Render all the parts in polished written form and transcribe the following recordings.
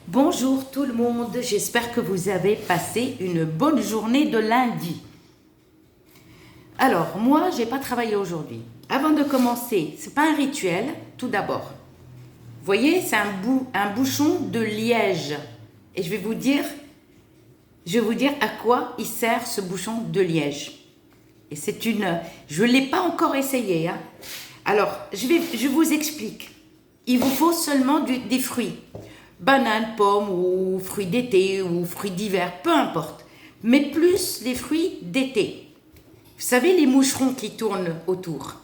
Bonjour tout le monde, j'espère que vous avez passé une bonne journée de lundi. Alors, moi, j'ai pas travaillé aujourd'hui. Avant de commencer, c'est pas un rituel, tout d'abord. Vous voyez, c'est un bouchon de liège. Et je vais vous dire à quoi il sert ce bouchon de liège. Et je l'ai pas encore essayé, hein. Alors, je vous explique. Il vous faut seulement des fruits. Bananes, pommes ou fruits d'été ou fruits d'hiver, peu importe. Mais plus les fruits d'été. Vous savez, les moucherons qui tournent autour.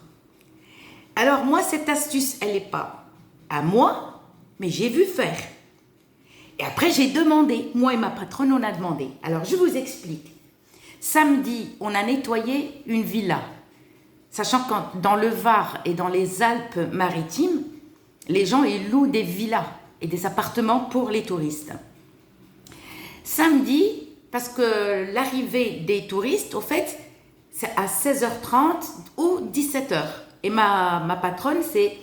Alors moi, cette astuce, elle n'est pas à moi, mais j'ai vu faire. Et après, j'ai demandé. Moi et ma patronne, on a demandé. Alors, je vous explique. Samedi, on a nettoyé une villa. Sachant que dans le Var et dans les Alpes-Maritimes, les gens, ils louent des villas et des appartements pour les touristes. Samedi, parce que l'arrivée des touristes, au fait, c'est à 16h30 ou 17h. Et ma patronne, c'est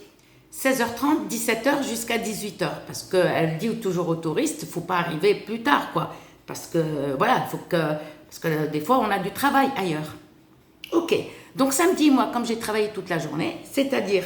16h30, 17h jusqu'à 18h. Parce qu'elle dit toujours aux touristes, il ne faut pas arriver plus tard, quoi. Parce que, voilà, parce que des fois, on a du travail ailleurs. Ok, donc samedi, moi, comme j'ai travaillé toute la journée, c'est-à-dire,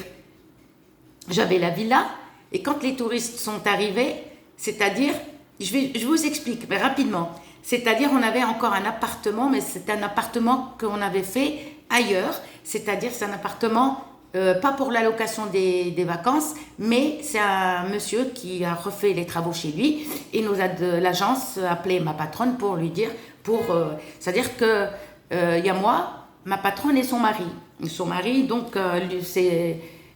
j'avais la villa, et quand les touristes sont arrivés, c'est-à-dire, je vous explique mais rapidement, c'est-à-dire on avait encore un appartement, mais c'est un appartement qu'on avait fait ailleurs, c'est-à-dire c'est un appartement, pas pour la location des vacances, mais c'est un monsieur qui a refait les travaux chez lui, et l'agence a appelé ma patronne pour lui dire, c'est-à-dire que il y a moi, ma patronne et son mari. Son mari, donc,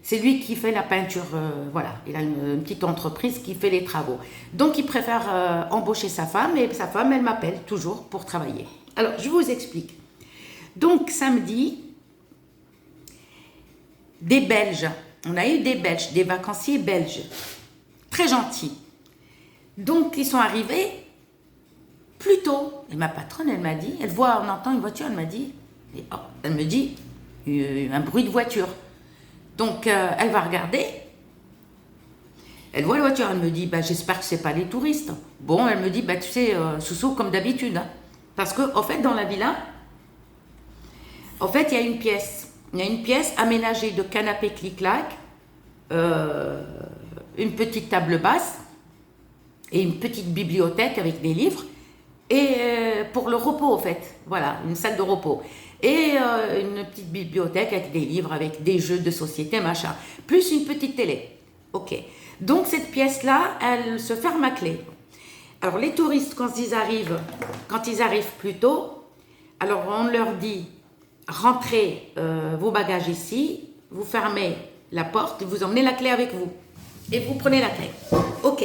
c'est lui qui fait la peinture, voilà. Il a une petite entreprise qui fait les travaux. Donc, il préfère embaucher sa femme, et sa femme, elle m'appelle toujours pour travailler. Alors, je vous explique. Donc, samedi, des Belges. On a eu des Belges, des vacanciers belges. Très gentils. Donc, ils sont arrivés plus tôt. Et ma patronne, elle m'a dit, on entend une voiture, elle me dit, un bruit de voiture. Donc, elle va regarder. Elle voit la voiture. Elle me dit, j'espère que ce n'est pas les touristes. Bon, elle me dit, tu sais, Soussou, comme d'habitude. Hein. Parce qu'en fait, dans la villa, en fait, il y a une pièce. Il y a une pièce aménagée de canapé clic-clac, une petite table basse et une petite bibliothèque avec des livres. Et pour le repos, en fait. Voilà, une salle de repos. Et une petite bibliothèque avec des livres, avec des jeux de société, machin. Plus une petite télé. Ok. Donc, cette pièce-là, elle se ferme à clé. Alors, les touristes, quand ils arrivent plus tôt, alors on leur dit, rentrez vos bagages ici, vous fermez la porte, vous emmenez la clé avec vous. Et vous prenez la clé. Ok.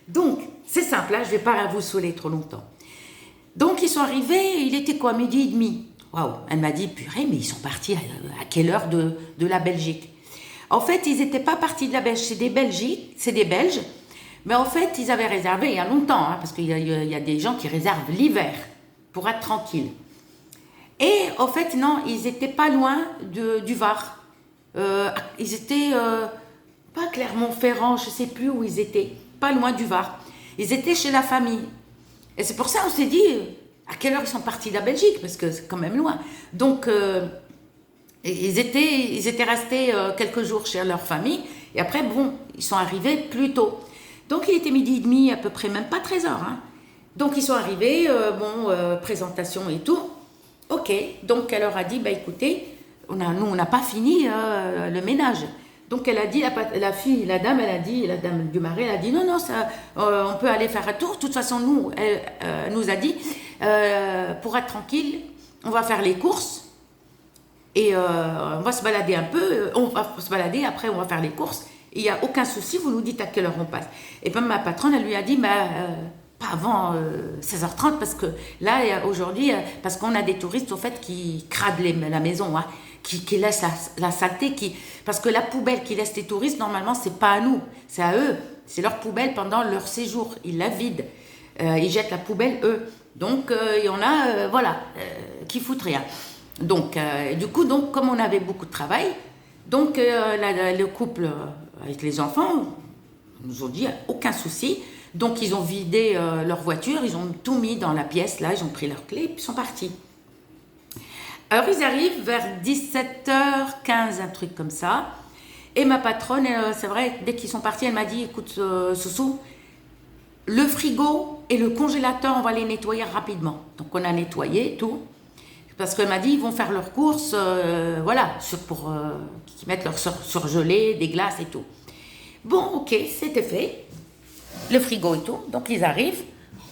Donc, c'est simple, hein, je ne vais pas vous saouler trop longtemps. Donc, ils sont arrivés, il était quoi, 12h30. Waouh, elle m'a dit, purée, mais ils sont partis à quelle heure de la Belgique? En fait, ils n'étaient pas partis de la Belgique, c'est des Belges, mais en fait, ils avaient réservé il y a longtemps, hein, parce qu'il y a des gens qui réservent l'hiver pour être tranquilles. Et en fait, non, ils n'étaient pas loin du Var. Ils étaient pas Clermont-Ferrand, je ne sais plus où ils étaient, pas loin du Var. Ils étaient chez la famille. Et c'est pour ça qu'on s'est dit, à quelle heure ils sont partis de la Belgique, parce que c'est quand même loin. Donc, ils étaient restés quelques jours chez leur famille, et après, bon, ils sont arrivés plus tôt. Donc, il était 12h30 à peu près, même pas 13h. Hein. Donc, ils sont arrivés, présentation et tout. Ok, donc elle leur a dit, écoutez, nous, on n'a pas fini le ménage. Donc elle a dit, la dame du marais, elle a dit, non, ça, on peut aller faire un tour. De toute façon, elle nous a dit, pour être tranquille, on va faire les courses et on va se balader un peu. On va se balader, après on va faire les courses. Il n'y a aucun souci, vous nous dites à quelle heure on passe. Et puis ma patronne, elle lui a dit, pas avant 16h30, parce que là, aujourd'hui, parce qu'on a des touristes, au fait, qui cradent la maison, hein, qui laissent la saleté, parce que la poubelle qui laisse les touristes, normalement, c'est pas à nous, c'est à eux. C'est leur poubelle pendant leur séjour. Ils la vident. Ils jettent la poubelle, eux. Donc, il y en a, qui foutent rien. Donc, du coup, comme on avait beaucoup de travail, donc, le couple avec les enfants nous ont dit, aucun souci. Donc, ils ont vidé leur voiture, ils ont tout mis dans la pièce, là, ils ont pris leurs clés et puis ils sont partis. Alors, ils arrivent vers 17h15, un truc comme ça. Et ma patronne, c'est vrai, dès qu'ils sont partis, elle m'a dit, écoute, Soussou, le frigo et le congélateur, on va les nettoyer rapidement. Donc, on a nettoyé tout. Parce qu'elle m'a dit, ils vont faire leurs courses, voilà, pour qu'ils mettent leur surgelé, des glaces et tout. Bon, ok, c'était fait. Le frigo et tout. Donc, ils arrivent.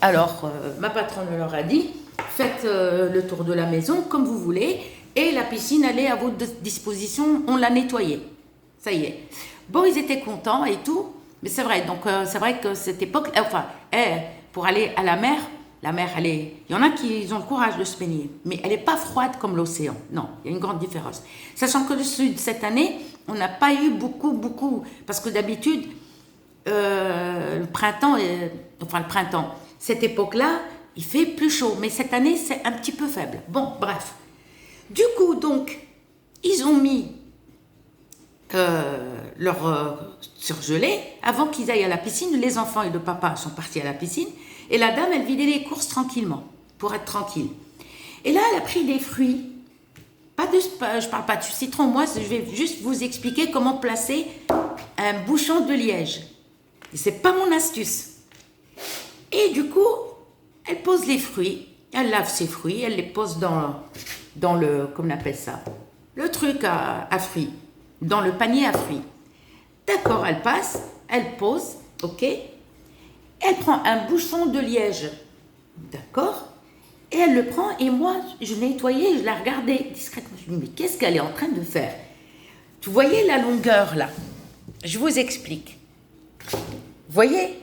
Alors, ma patronne leur a dit, faites le tour de la maison comme vous voulez. Et la piscine, elle est à votre disposition. On l'a nettoyée. Ça y est. Bon, ils étaient contents et tout. Mais c'est vrai. Donc, c'est vrai que cette époque, pour aller à la mer, elle est... Il y en a qui ont le courage de se baigner. Mais elle n'est pas froide comme l'océan. Non, il y a une grande différence. Sachant que le sud, cette année, on n'a pas eu beaucoup. Parce que d'habitude, le printemps, cette époque-là, il fait plus chaud. Mais cette année, c'est un petit peu faible. Bon, bref. Du coup, donc, ils ont mis leur surgelé avant qu'ils aillent à la piscine. Les enfants et le papa sont partis à la piscine. Et la dame, elle vidait les courses tranquillement, pour être tranquille. Et là, elle a pris des fruits. Je parle pas du citron. Moi, je vais juste vous expliquer comment placer un bouchon de liège. Et c'est pas mon astuce. Et du coup, elle pose les fruits. Elle lave ses fruits. Elle les pose dans le, comment on appelle ça, le truc à fruits. Dans le panier à fruits. D'accord, elle passe. Elle pose. Ok. Elle prend un bouchon de liège. D'accord. Et elle le prend, et moi, je nettoyais, je la regardais discrètement. Je me dis, mais qu'est-ce qu'elle est en train de faire? Vous voyez la longueur, là? Je vous explique. Vous voyez?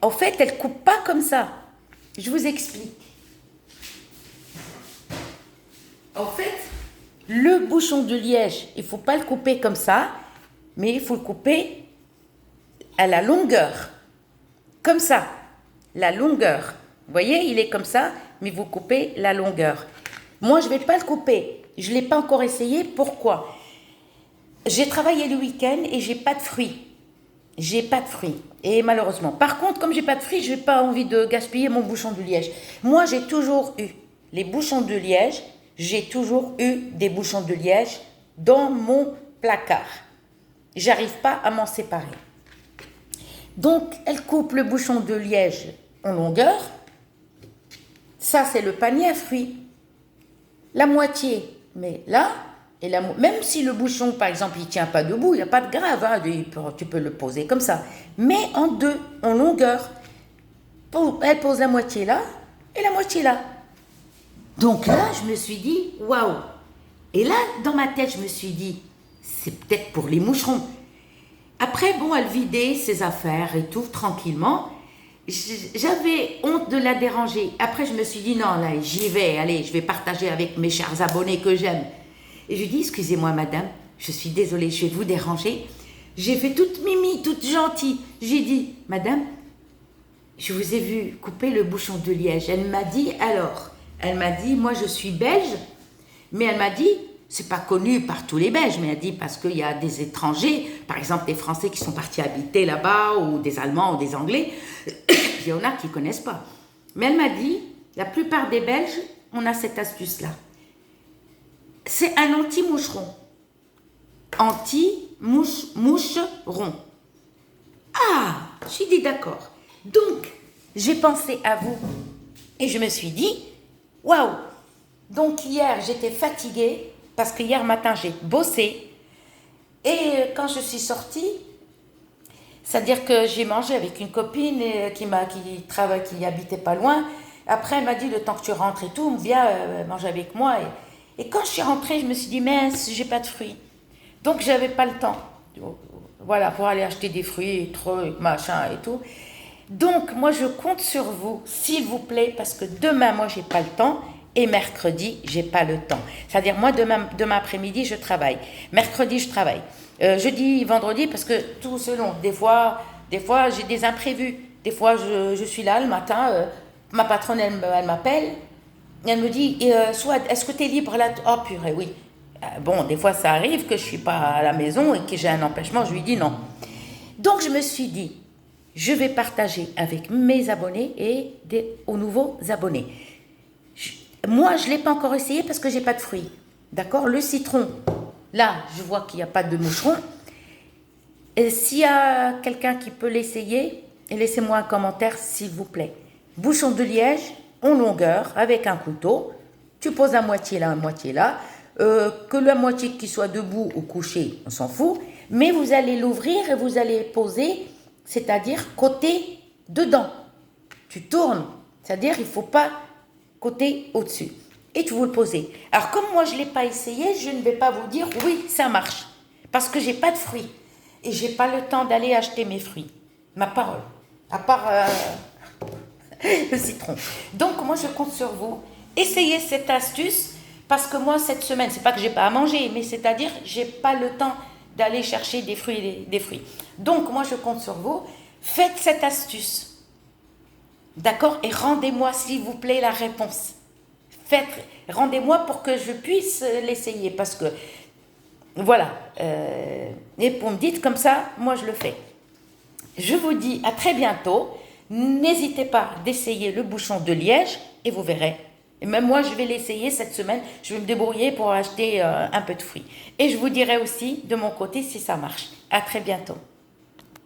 En fait, elle ne coupe pas comme ça. Je vous explique. En fait, le bouchon de liège, il ne faut pas le couper comme ça, mais il faut le couper à la longueur. Comme ça, la longueur. Vous voyez, il est comme ça, mais vous coupez la longueur. Moi, je ne vais pas le couper. Je ne l'ai pas encore essayé. Pourquoi? J'ai travaillé le week-end et j'ai pas de fruits. J'ai pas de fruits. Et malheureusement. Par contre, comme j'ai pas de fruits, je n'ai pas envie de gaspiller mon bouchon de liège. Moi, j'ai toujours eu les bouchons de liège. J'ai toujours eu des bouchons de liège dans mon placard. J'arrive pas à m'en séparer. Donc, elle coupe le bouchon de liège en longueur. Ça, c'est le panier à fruits. La moitié, mais là, et même si le bouchon, par exemple, il ne tient pas debout, il n'y a pas de grave, hein, tu peux le poser comme ça. Mais en deux, en longueur. Elle pose la moitié là et la moitié là. Donc là, je me suis dit, waouh. Et là, dans ma tête, je me suis dit, c'est peut-être pour les moucherons. Après, bon, elle vidait ses affaires et tout, tranquillement. J'avais honte de la déranger. Après, je me suis dit, non, là, j'y vais, allez, je vais partager avec mes chers abonnés que j'aime. Et je lui dis, excusez-moi, madame, je suis désolée, je vais vous déranger. J'ai fait toute mimi, toute gentille. J'ai dit, madame, je vous ai vu couper le bouchon de liège. Elle m'a dit, alors, moi, je suis belge, mais elle m'a dit, c'est pas connu par tous les Belges, mais elle dit parce qu'il y a des étrangers, par exemple des Français qui sont partis habiter là-bas, ou des Allemands ou des Anglais, il y en a qui ne connaissent pas. Mais elle m'a dit, la plupart des Belges, on a cette astuce-là. C'est un anti-moucheron. Anti-moucheron. Ah, j'ai dit d'accord. Donc, j'ai pensé à vous et je me suis dit, waouh. Donc hier, j'étais fatiguée parce que hier matin, j'ai bossé. Et quand je suis sortie, c'est-à-dire que j'ai mangé avec une copine qui habitait pas loin. Après, elle m'a dit, le temps que tu rentres et tout, viens manger avec moi. Et quand je suis rentrée, je me suis dit, mince, j'ai pas de fruits. Donc, j'avais pas le temps. Voilà, pour aller acheter des fruits, trucs, machin et tout. Donc, moi, je compte sur vous, s'il vous plaît, parce que demain, moi, j'ai pas le temps. Et mercredi, j'ai pas le temps. C'est-à-dire, moi, demain après-midi, je travaille. Mercredi, je travaille. Jeudi, vendredi, parce que tout selon. Des fois, j'ai des imprévus. Des fois, je suis là le matin. Ma patronne, elle m'appelle. Elle me dit, Souad, est-ce que tu es libre là? Oh purée, oui. Bon, des fois, ça arrive que je ne suis pas à la maison et que j'ai un empêchement. Je lui dis non. Donc, je me suis dit, je vais partager avec mes abonnés et aux nouveaux abonnés. Moi, je ne l'ai pas encore essayé parce que j'ai pas de fruits. D'accord? Le citron, là, je vois qu'il n'y a pas de moucheron. Et s'il y a quelqu'un qui peut l'essayer, laissez-moi un commentaire, s'il vous plaît. Bouchon de liège, en longueur, avec un couteau. Tu poses à moitié là, à moitié là. Que la moitié qui soit debout ou couché, on s'en fout. Mais vous allez l'ouvrir et vous allez poser, c'est-à-dire côté dedans. Tu tournes, c'est-à-dire il ne faut pas côté au-dessus. Et tu vous le posez. Alors comme moi je ne l'ai pas essayé, je ne vais pas vous dire oui, ça marche. Parce que je n'ai pas de fruits. Et je n'ai pas le temps d'aller acheter mes fruits. Ma parole. À part le citron. Donc moi je compte sur vous. Essayez cette astuce. Parce que moi cette semaine, c'est pas que j'ai pas à manger, mais c'est-à-dire j'ai pas le temps d'aller chercher des fruits des fruits. Donc moi je compte sur vous. Faites cette astuce. D'accord? Et rendez-moi, s'il vous plaît, la réponse. Rendez-moi pour que je puisse l'essayer. Parce que, voilà. Et pour me dire comme ça, moi, je le fais. Je vous dis à très bientôt. N'hésitez pas d'essayer le bouchon de liège et vous verrez. Et même moi, je vais l'essayer cette semaine. Je vais me débrouiller pour acheter un peu de fruits. Et je vous dirai aussi, de mon côté, si ça marche. À très bientôt.